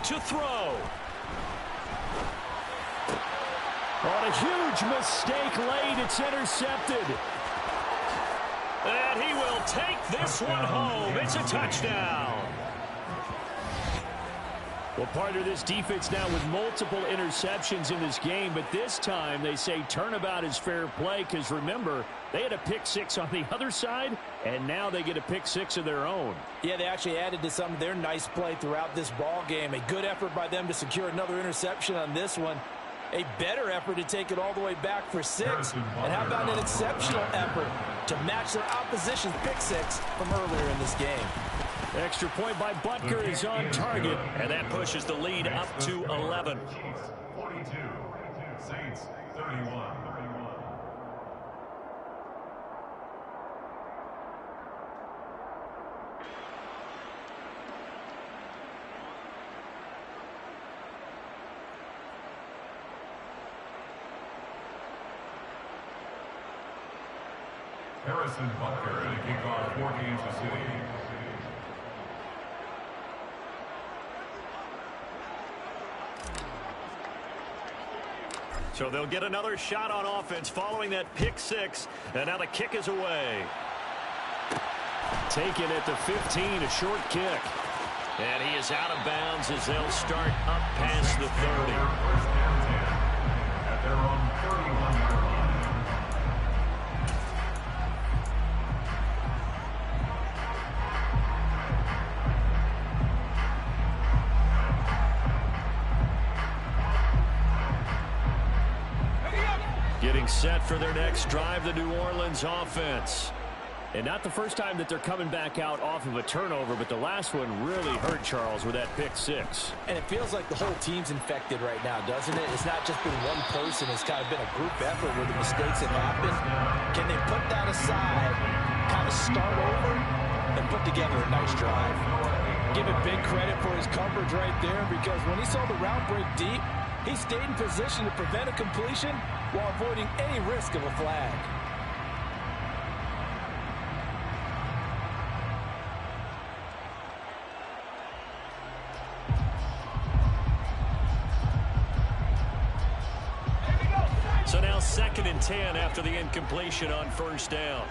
to throw. On a huge mistake late, it's intercepted. And he will take this one home. It's a touchdown. Well, part of this defense now with multiple interceptions in this game, but this time they say turnabout is fair play because, remember, they had a pick six on the other side, and now they get a pick six of their own. Yeah, they actually added to some of their nice play throughout this ball game. A good effort by them to secure another interception on this one. A better effort to take it all the way back for 6. And how about an exceptional effort to match their opposition's pick six from earlier in this game. Extra point by Butker is on target, and that pushes the lead up to 11. 42, Saints 31. Harrison Butker to kick off for Kansas City. So they'll get another shot on offense following that pick six, and now the kick is away. Taken at the 15, a short kick. And he is out of bounds as they'll start up past the 30. First and 10 at their own 31-yard line. Getting set for their next drive, the New Orleans offense. And not the first time that they're coming back out off of a turnover, but the last one really hurt Charles with that pick six. And it feels like the whole team's infected right now, doesn't it? It's not just been one person. It's kind of been a group effort where the mistakes have happened. Can they put that aside, kind of start over, and put together a nice drive? Give it big credit for his coverage right there, because when he saw the route break deep, he stayed in position to prevent a completion while avoiding any risk of a flag. So now 2nd and 10 after the incompletion on first down.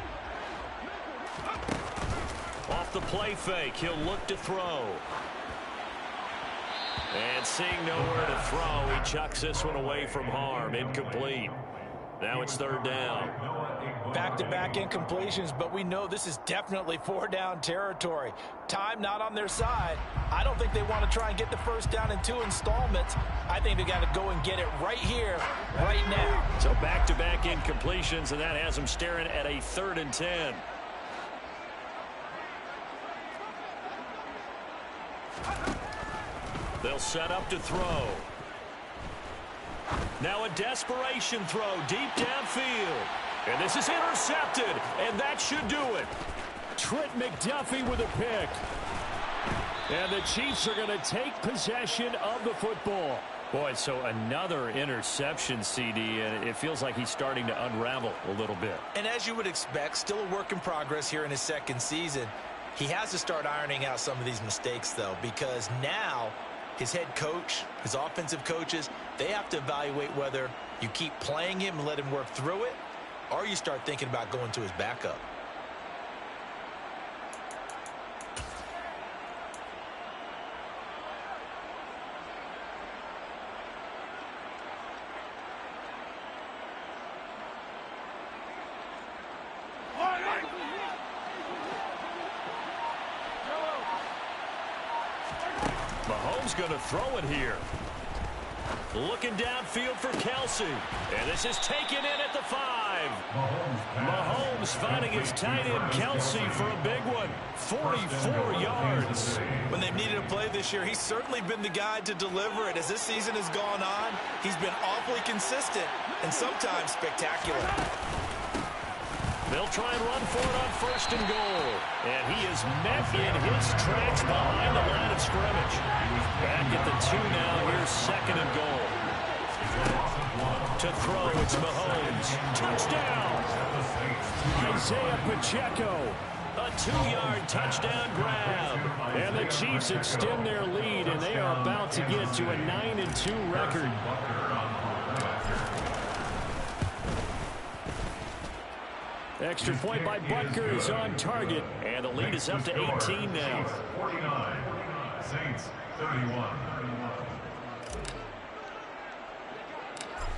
Off the play fake, he'll look to throw. And seeing nowhere to throw, he chucks this one away from harm. Incomplete. Now it's 3rd down. Back-to-back incompletions, but we know this is definitely 4-down territory. Time not on their side. I don't think they want to try and get the first down in 2 installments. I think they got to go and get it right here, right now. So back-to-back incompletions, and that has them staring at a 3rd and 10. They'll set up to throw. Now a desperation throw deep downfield. And this is intercepted, and that should do it. Trent McDuffie with a pick. And the Chiefs are going to take possession of the football. Boy, so another interception, CD, and it feels like he's starting to unravel a little bit. And as you would expect, still a work in progress here in his 2nd season. He has to start ironing out some of these mistakes, though, because now his head coach, his offensive coaches, they have to evaluate whether you keep playing him and let him work through it, or you start thinking about going to his backup. Mahomes going to throw it here. Looking downfield for Kelsey. And this is taken in at the 5. Mahomes finding his tight end Kelsey for a big one. 44 yards. When they've needed a play this year, he's certainly been the guy to deliver it. As this season has gone on, he's been awfully consistent and sometimes spectacular. They'll try and run for it on 1st and goal. And he is met in his tracks behind the line of scrimmage. Back at the 2 now. Here's 2nd and goal. To throw, it's Mahomes. Touchdown! Isaiah Pacheco. A 2-yard touchdown grab. And the Chiefs extend their lead, and they are are about to get to a 9-2 record. Extra point by Butker is on target, and the lead is up to 18 now. 49, Saints 31.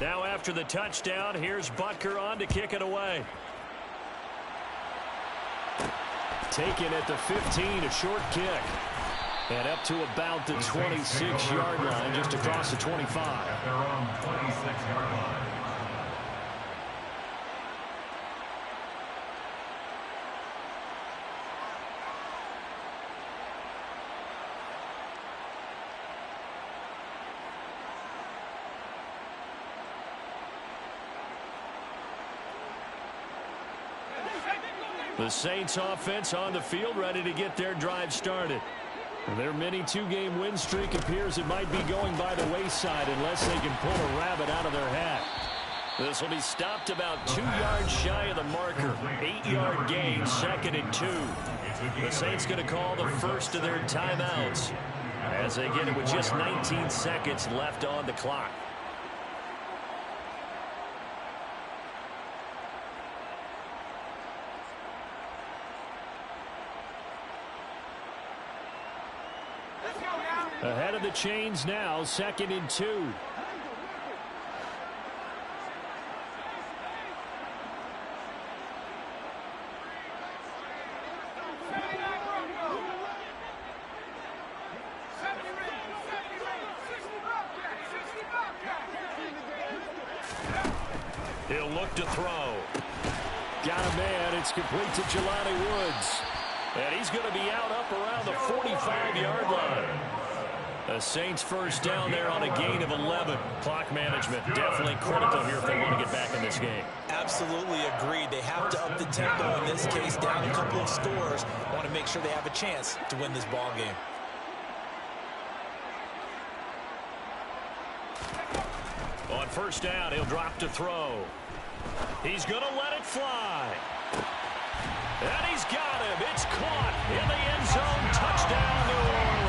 Now after the touchdown, here's Butker on to kick it away. Taken at the 15, a short kick. And up to about the 26-yard line, just across the 25. At their own 26-yard line. The Saints offense on the field, ready to get their drive started. Their mini two-game win streak appears it might be going by the wayside unless they can pull a rabbit out of their hat. This will be stopped about 2 yards shy of the marker. 8-yard gain, 2nd and 2. The Saints going to call the first of their timeouts as they get it with just 19 seconds left on the clock. Ahead of the chains now, 2nd and 2. He'll look to throw. Got a man. It's complete to Jelani Woods. And he's going to be out up around the 45-yard line. The Saints first down there on a gain of 11. Clock management definitely critical here if they want to get back in this game. Absolutely agreed. They have to up the tempo in this case, down a couple of scores. Want to make sure they have a chance to win this ball game. On first down, he'll drop to throw. He's going to let it fly. And he's got him. It's caught in the end zone. Touchdown, New Orleans.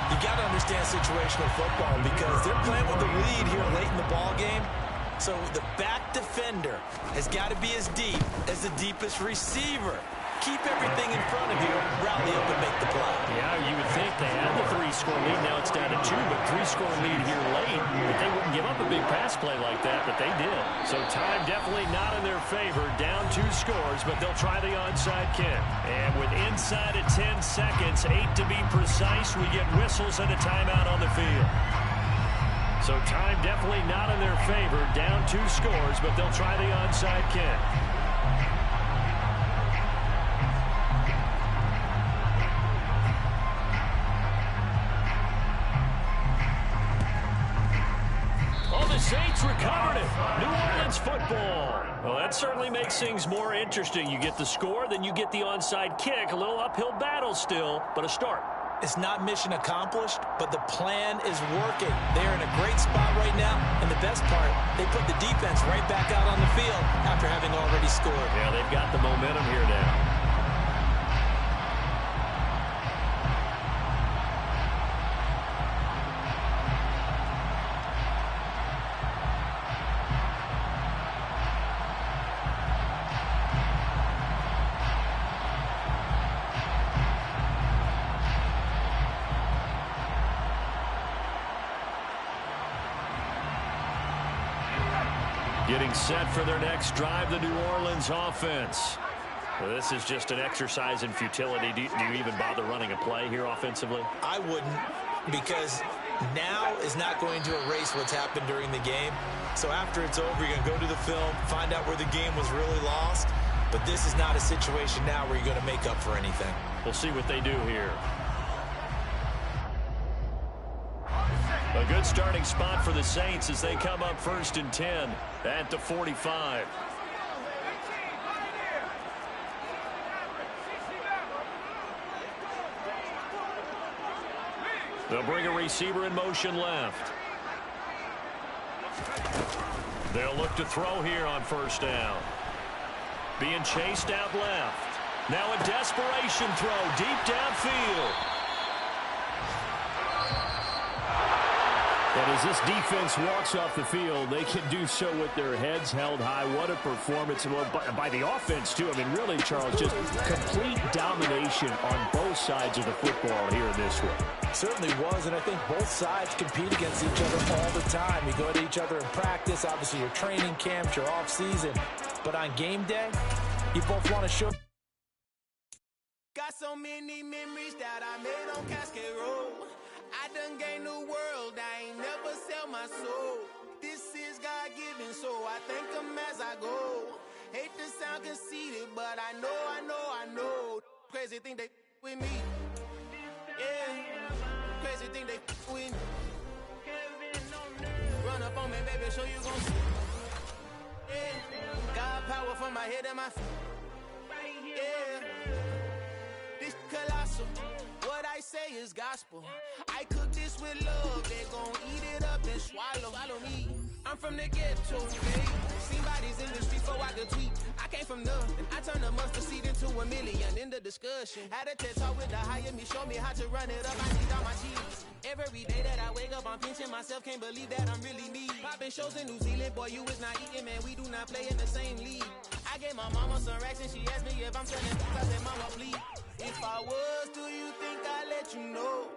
You got to understand situational football because they're playing with the lead here late in the ball game. So the back defender has got to be as deep as the deepest receiver. Keep everything in front of you, rally up and make the play. Yeah, you would think they had the 3-score lead. Now it's down to 2, but 3-score lead here late. But they wouldn't give up a big pass play like that, but they did. So time definitely not in their favor. Down 2 scores, but they'll try the onside kick. And with inside of 10 seconds, 8 to be precise, we get whistles and a timeout on the field. So time definitely not in their favor. Down 2 scores, but they'll try the onside kick. Saints recovered it. New Orleans football. Well, that certainly makes things more interesting. You get the score, then you get the onside kick. A little uphill battle still, but a start. It's not mission accomplished, but the plan is working. They're in a great spot right now, and the best part, they put the defense right back out on the field after having already scored. Yeah, they've got the momentum here now. Getting set for their next drive, the New Orleans offense. Well, this is just an exercise in futility. Do you even bother running a play here offensively? I wouldn't, because now is not going to erase what's happened during the game. So after it's over, you're going to go to the film, find out where the game was really lost. But this is not a situation now where you're going to make up for anything. We'll see what they do here. A good starting spot for the Saints as they come up 1st and 10 at the 45. They'll bring a receiver in motion left. They'll look to throw here on first down. Being chased out left. Now a desperation throw deep downfield. And as this defense walks off the field, they can do so with their heads held high. What a performance by the offense, too. I mean, really, Charles, just complete domination on both sides of the football here in this one. Certainly was, and I think both sides compete against each other all the time. You go to each other in practice, obviously your training camps, your off-season. But on game day, you both want to show. Got so many memories that I made on Cascade Road. I done gained the world, I ain't never sell my soul. This is God-given, so I thank him as I go. Hate to sound conceited, but I know. Crazy thing they with me. Yeah, crazy thing they with me. Run up on me, baby, show you gon' see. Yeah, God power from my head and my feet. Yeah, this colossal. What I say is gospel. I cook this with love. They gon' eat it up and swallow. Follow me. I'm from the ghetto, babe. Seen bodies in the streets before I could tweet. I came from nothing. I turned a mustard seed into a million. In the discussion, had a TED talk with the higher me. Show me how to run it up. I need all my cheese. Every day that I wake up, I'm pinching myself. Can't believe that I'm really me. Popping shows in New Zealand. Boy, you is not eating, man. We do not play in the same league. I gave my mama some racks and she asked me if I'm selling. I said, mama, please. If I was, do you think I'd let you know?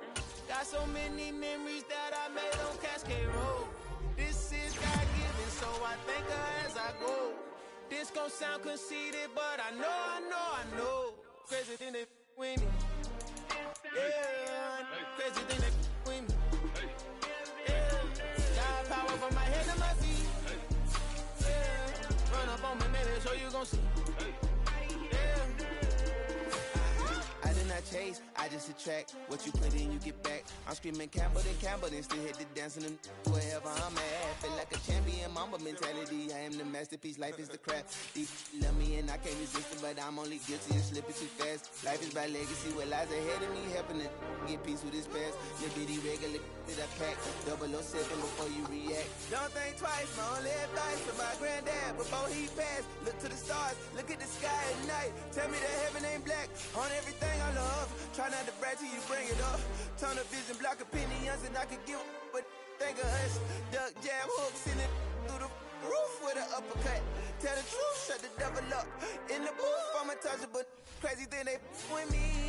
Got so many memories that I made on Cascade Road. This is God-given, so I thank her as I go. This gon' sound conceited, but I know. Crazy thing they with me. Yeah, crazy thing they with me. Yeah, got power from my head to my feet. Yeah, run up on me, maybe so you gon' see. Chase, I just attract what you put in, you get back. I'm screaming Campbell, then still hit the dance and wherever I'm at. Feel like a champion, mamba mentality. I am the masterpiece, life is the crap. Deep love me and I can't resist it, but I'm only guilty of slipping too fast. Life is by legacy, what lies ahead of me, helping to get peace with this past. Little bitty regular that I pack, 007 before you react. Don't think twice, my only advice to my granddad before he passed. Look to the stars, look at the sky at night. Tell me that heaven ain't black on everything I love. Try not to brag till you bring it up. Tunnel vision, block opinions, and I could give but think of us. Duck jab hooks in it through the roof with an uppercut. Tell the truth, shut the devil up. In the booth, I'm untouchable. Crazy thing they with me.